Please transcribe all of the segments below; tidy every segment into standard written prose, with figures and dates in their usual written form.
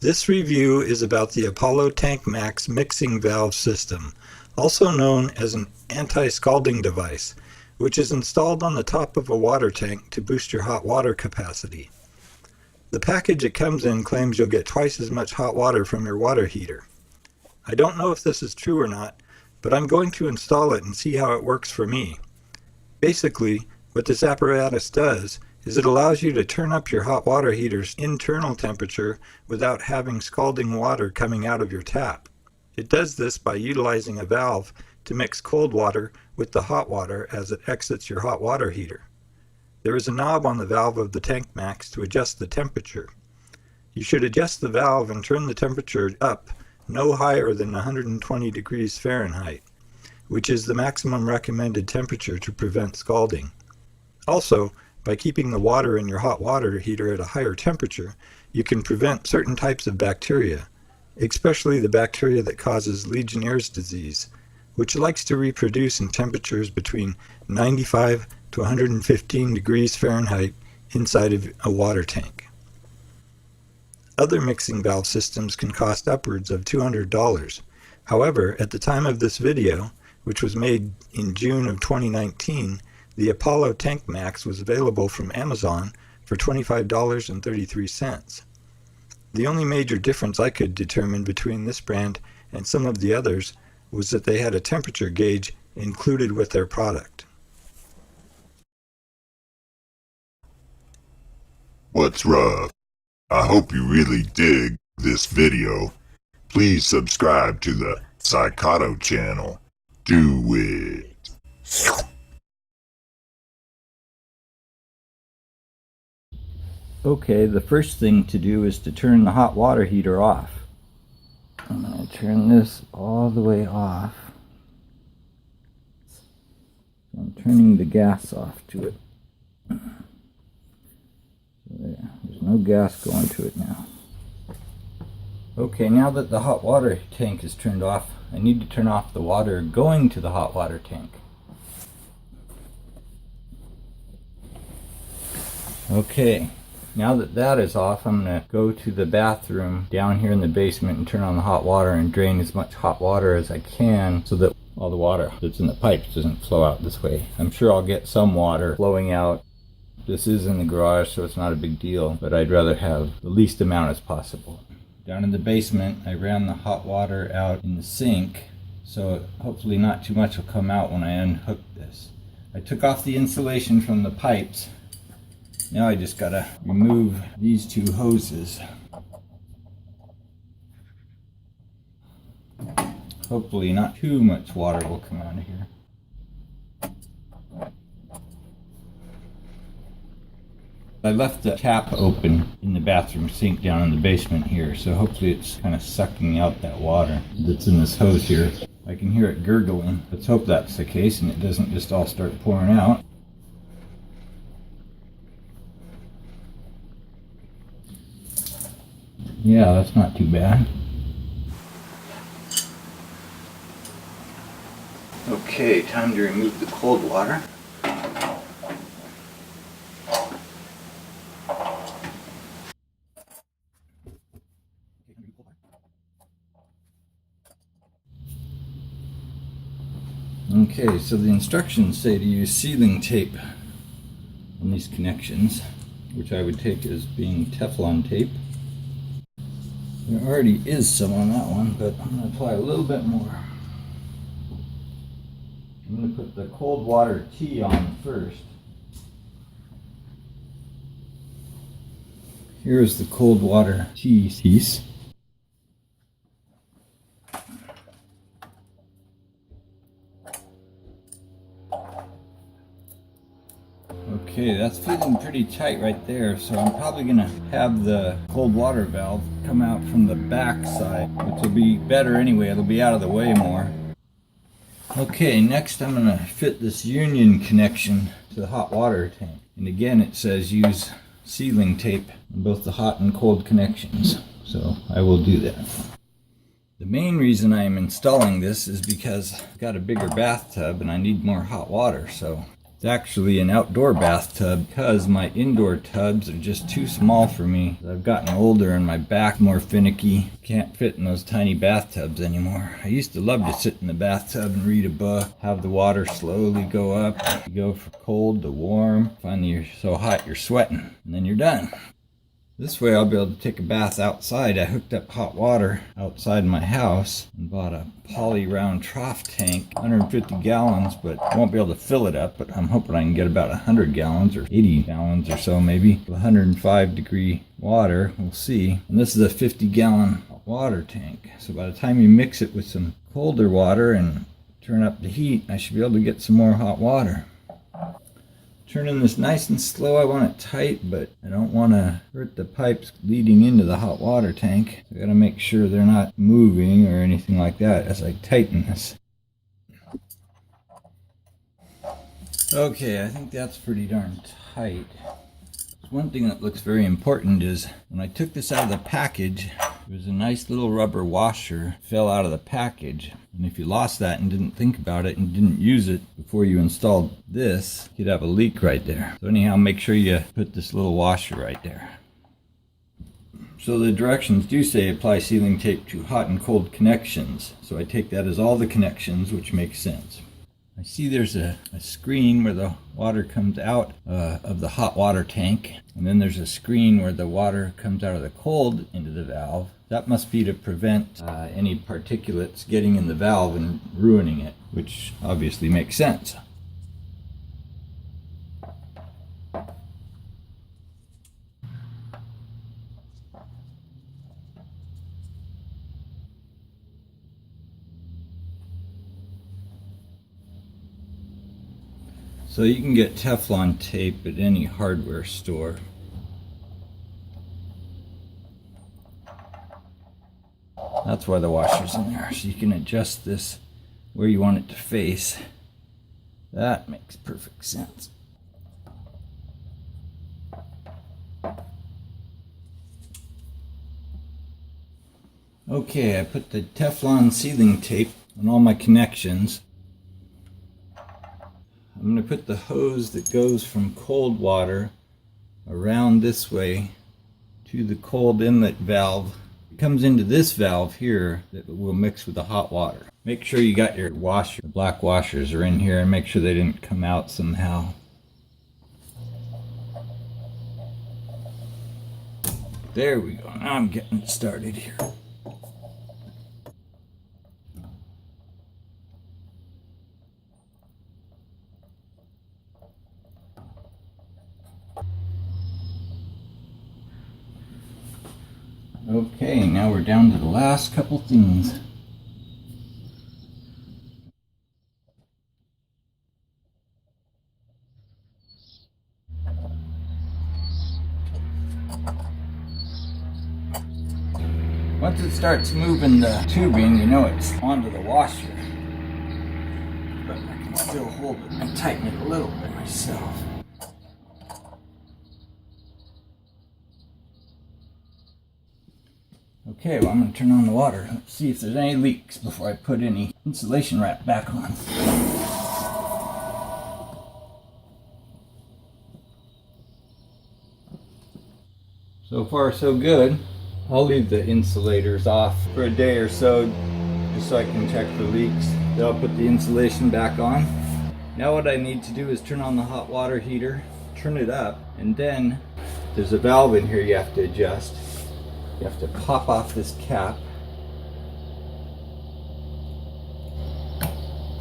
This review is about the Apollo Tank Max mixing valve system, also known as an anti-scalding device, which is installed on the top of a water tank to boost your hot water capacity. The package it comes in claims you'll get twice as much hot water from your water heater. I don't know if this is true or not, but I'm going to install it and see how it works for me. Basically, what this apparatus does is it allows you to turn up your hot water heater's internal temperature without having scalding water coming out of your tap. It does this by utilizing a valve to mix cold water with the hot water as it exits your hot water heater. There is a knob on the valve of the Tank Max to adjust the temperature. You should adjust the valve and turn the temperature up no higher than 120 degrees Fahrenheit, which is the maximum recommended temperature to prevent scalding. Also, by keeping the water in your hot water heater at a higher temperature, you can prevent certain types of bacteria, especially the bacteria that causes Legionnaire's disease, which likes to reproduce in temperatures between 95 to 115 degrees Fahrenheit inside of a water tank. Other mixing valve systems can cost upwards of $200. However, at the time of this video, which was made in June of 2019, the Apollo Tank Max was available from Amazon for $25.33. The only major difference I could determine between this brand and some of the others was that they had a temperature gauge included with their product. What's rough? I hope you really dig this video. Please subscribe to the Psychoto channel. Do it. Okay, the first thing to do is to turn the hot water heater off. I'm going to turn this all the way off. I'm turning the gas off to it. There's no gas going to it now. Okay, now that the hot water tank is turned off, I need to turn off the water going to the hot water tank. Okay. Now that that is off, I'm going to go to the bathroom down here in the basement and turn on the hot water and drain as much hot water as I can so that all the water that's in the pipes doesn't flow out this way. I'm sure I'll get some water flowing out. This is in the garage, so it's not a big deal, but I'd rather have the least amount as possible. Down in the basement, I ran the hot water out in the sink, so hopefully not too much will come out when I unhook this. I took off the insulation from the pipes. Now I just gotta remove these two hoses. Hopefully not too much water will come out of here. I left the tap open in the bathroom sink down in the basement here, so hopefully it's kind of sucking out that water that's in this hose here. I can hear it gurgling. Let's hope that's the case and it doesn't just all start pouring out. Yeah, that's not too bad. Okay, time to remove the cold water. Okay, so the instructions say to use sealing tape on these connections, which I would take as being Teflon tape. There already is some on that one, but I'm going to apply a little bit more. I'm going to put the cold water tea on first. Here's the cold water tea piece. Okay, that's feeling pretty tight right there, so I'm probably going to have the cold water valve come out from the back side, which will be better anyway. It'll be out of the way more. Okay, next I'm going to fit this union connection to the hot water tank. And again, it says use sealing tape on both the hot and cold connections, so I will do that. The main reason I am installing this is because I've got a bigger bathtub and I need more hot water, so It's actually an outdoor bathtub because my indoor tubs are just too small for me. I've gotten older and my back more finicky. Can't fit in those tiny bathtubs anymore. I used to love to sit in the bathtub and read a book, have the water slowly go up. You go from cold to warm. Finally you're so hot you're sweating and then you're done. This way I'll be able to take a bath outside. I hooked up hot water outside my house and bought a poly round trough tank, 150 gallons, but I won't be able to fill it up, but I'm hoping I can get about 100 gallons or 80 gallons or so maybe. 105 degree water, we'll see. And this is a 50 gallon water tank. So by the time you mix it with some colder water and turn up the heat, I should be able to get some more hot water. Turning this nice and slow. I want it tight, but I don't want to hurt the pipes leading into the hot water tank. I gotta make sure they're not moving or anything like that as I tighten this. Okay, I think that's pretty darn tight. One thing that looks very important is when I took this out of the package, there was a nice little rubber washer fell out of the package. And if you lost that and didn't think about it and didn't use it before you installed this, you'd have a leak right there. So anyhow, make sure you put this little washer right there. So the directions do say apply sealing tape to hot and cold connections. So I take that as all the connections, which makes sense. I see there's a screen where the water comes out of the hot water tank, and then there's a screen where the water comes out of the cold into the valve. That must be to prevent any particulates getting in the valve and ruining it, which obviously makes sense. So you can get Teflon tape at any hardware store. That's why the washer's in there, so you can adjust this where you want it to face. That makes perfect sense. Okay, I put the Teflon sealing tape on all my connections. I'm going to put the hose that goes from cold water around this way to the cold inlet valve. It comes into this valve here that will mix with the hot water. Make sure you got your washer, the black washers are in here, and make sure they didn't come out somehow. There we go. Now I'm getting it started here. Okay, now we're down to the last couple things. Once it starts moving the tubing, you know it's onto the washer. But I can still hold it and tighten it a little bit myself. Okay, well I'm going to turn on the water. Let's see if there's any leaks before I put any insulation wrap back on. So far so good. I'll leave the insulators off for a day or so just so I can check for leaks. Then I'll put the insulation back on. Now what I need to do is turn on the hot water heater, turn it up, and then there's a valve in here you have to adjust. You have to pop off this cap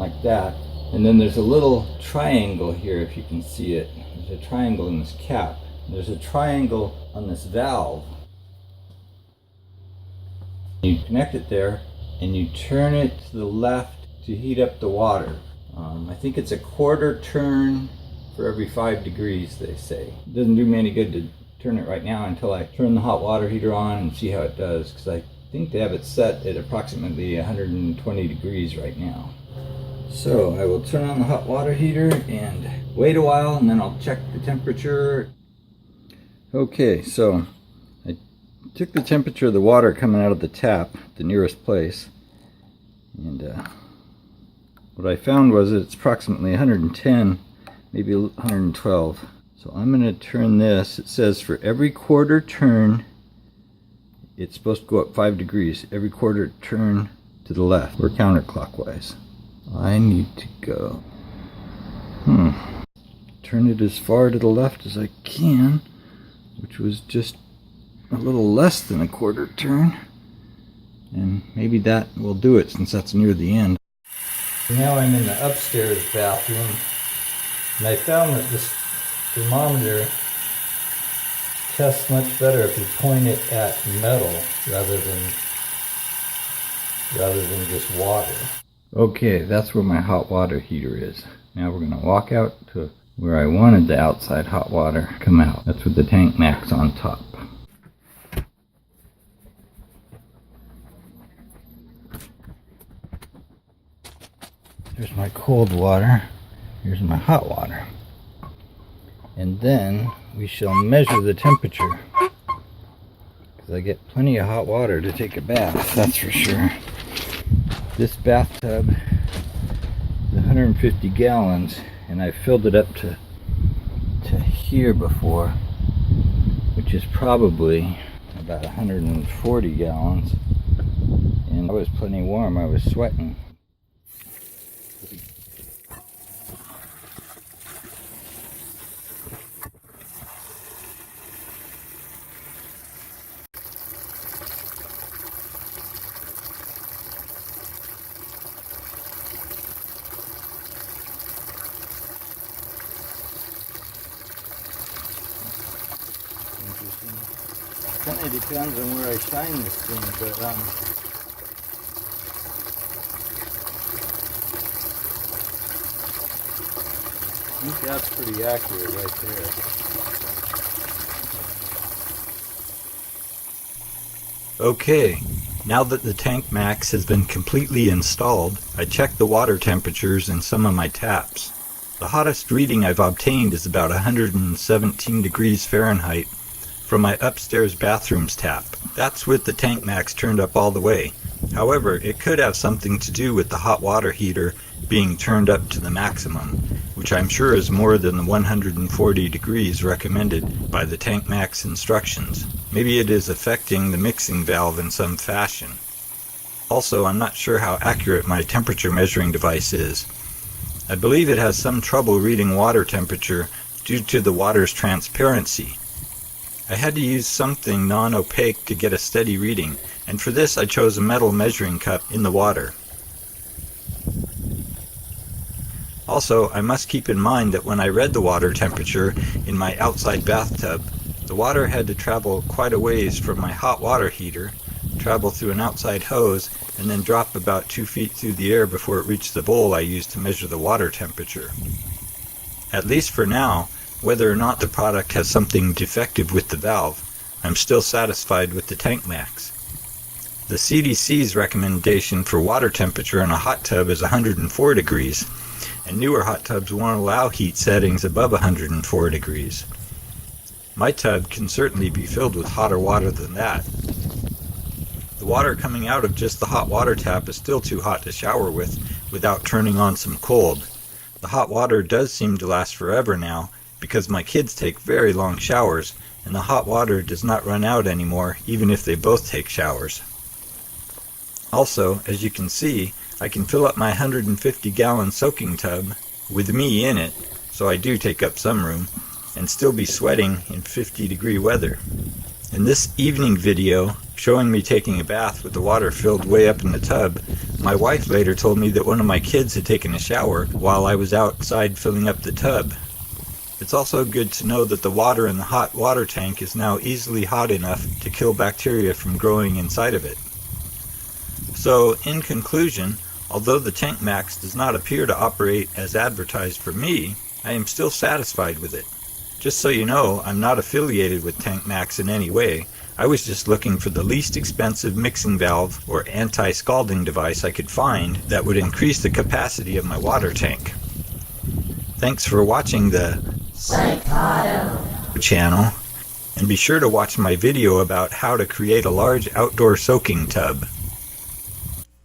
like that, and then there's a little triangle here if you can see it. There's a triangle in this cap. There's a triangle on this valve. You connect it there and you turn it to the left to heat up the water. I think it's a quarter turn for every 5 degrees, they say. It doesn't do me any good to turn it right now until I turn the hot water heater on and see how it does, because I think they have it set at approximately 120 degrees right now. So I will turn on the hot water heater and wait a while, and then I'll check the temperature. Okay, so I took the temperature of the water coming out of the tap, the nearest place, and what I found was that it's approximately 110 maybe 112. So I'm going to turn this. It says for every quarter turn, it's supposed to go up 5 degrees. Every quarter turn to the left, or counterclockwise. I need to go. Turn it as far to the left as I can, which was just a little less than a quarter turn. And maybe that will do it since that's near the end. Now I'm in the upstairs bathroom, and I found that this thermometer tests much better if you point it at metal rather than just water. Okay, that's where my hot water heater is. Now we're going to walk out to where I wanted the outside hot water to come out. That's with the Tank Max on top. There's my cold water. Here's my hot water. And then we shall measure the temperature, because I get plenty of hot water to take a bath, that's for sure. This bathtub is 150 gallons, and I filled it up to here before, which is probably about 140 gallons. And I was plenty warm, I was sweating. Kind of depends on where I shine this thing, but I think that's pretty accurate right there. Okay, now that the Tank Max has been completely installed, I checked the water temperatures in some of my taps. The hottest reading I've obtained is about 117 degrees Fahrenheit from my upstairs bathroom's tap. That's with the Tank Max turned up all the way. However, it could have something to do with the hot water heater being turned up to the maximum, which I'm sure is more than the 140 degrees recommended by the Tank Max instructions. Maybe it is affecting the mixing valve in some fashion. Also, I'm not sure how accurate my temperature measuring device is. I believe it has some trouble reading water temperature due to the water's transparency. I had to use something non-opaque to get a steady reading, and for this I chose a metal measuring cup in the water. Also, I must keep in mind that when I read the water temperature in my outside bathtub, the water had to travel quite a ways from my hot water heater, travel through an outside hose, and then drop about 2 feet through the air before it reached the bowl I used to measure the water temperature. At least for now, whether or not the product has something defective with the valve, I'm still satisfied with the Tank Max. The CDC's recommendation for water temperature in a hot tub is 104 degrees, and newer hot tubs won't allow heat settings above 104 degrees. My tub can certainly be filled with hotter water than that. The water coming out of just the hot water tap is still too hot to shower with without turning on some cold. The hot water does seem to last forever now, because my kids take very long showers, and the hot water does not run out anymore even if they both take showers. Also, as you can see, I can fill up my 150-gallon soaking tub with me in it, so I do take up some room, and still be sweating in 50-degree weather. In this evening video, showing me taking a bath with the water filled way up in the tub, my wife later told me that one of my kids had taken a shower while I was outside filling up the tub. It's also good to know that the water in the hot water tank is now easily hot enough to kill bacteria from growing inside of it. So, in conclusion, although the Tank Max does not appear to operate as advertised for me, I am still satisfied with it. Just so you know, I'm not affiliated with Tank Max in any way. I was just looking for the least expensive mixing valve or anti-scalding device I could find that would increase the capacity of my water tank. Thanks for watching the Psychoto channel, and be sure to watch my video about how to create a large outdoor soaking tub.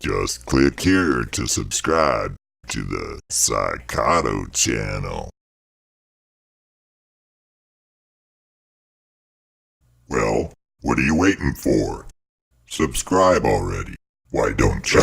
Just click here to subscribe to the Psychoto channel. What are you waiting for? Subscribe already. Why don't you?